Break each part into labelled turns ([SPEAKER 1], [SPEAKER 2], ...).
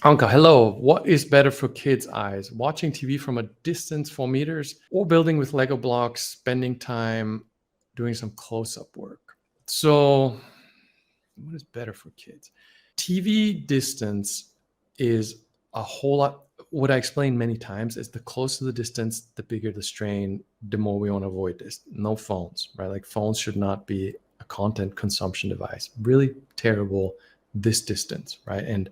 [SPEAKER 1] Anka, hello. What is better for kids' eyes? Watching TV from a distance, 4 meters, or building with Lego blocks, spending time doing some close-up work? So, what is better for kids? TV distance is a whole lot. What I explained many times is the closer the distance, the bigger the strain, the more we want to avoid this. No phones, right? Like phones should not be a content consumption device. Really terrible this distance, right? And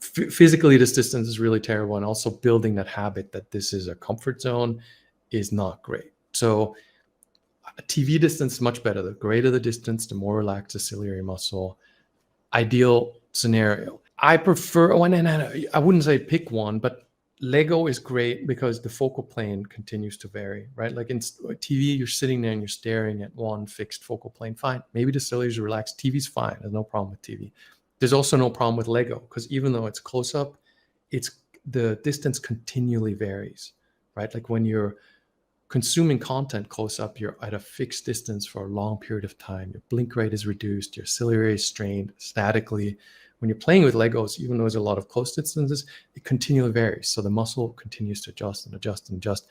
[SPEAKER 1] physically this distance is really terrible, and also building that habit that this is a comfort zone is not great. So a TV distance is much better. The greater the distance, the more relaxed the ciliary muscle. Ideal scenario. I prefer, I wouldn't say pick one, but Lego is great because the focal plane continues to vary, right? Like in TV, you're sitting there and you're staring at one fixed focal plane. Fine. Maybe the ciliary is relaxed. TV's fine. There's no problem with TV. There's also no problem with Lego because even though it's close up, the distance continually varies, right? Like when you're consuming content close up, you're at a fixed distance for a long period of time. Your blink rate is reduced, your ciliary is strained statically. When you're playing with Legos, even though there's a lot of close distances, it continually varies. So the muscle continues to adjust and adjust and adjust.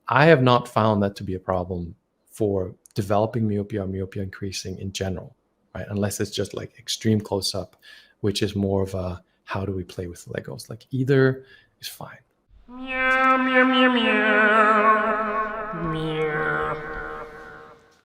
[SPEAKER 1] I have not found that to be a problem for developing myopia or myopia increasing in general, right? Unless it's just like extreme close up, which is more of a how do we play with Legos? Like either is fine.
[SPEAKER 2] Meow, meow, meow, meow. Meow.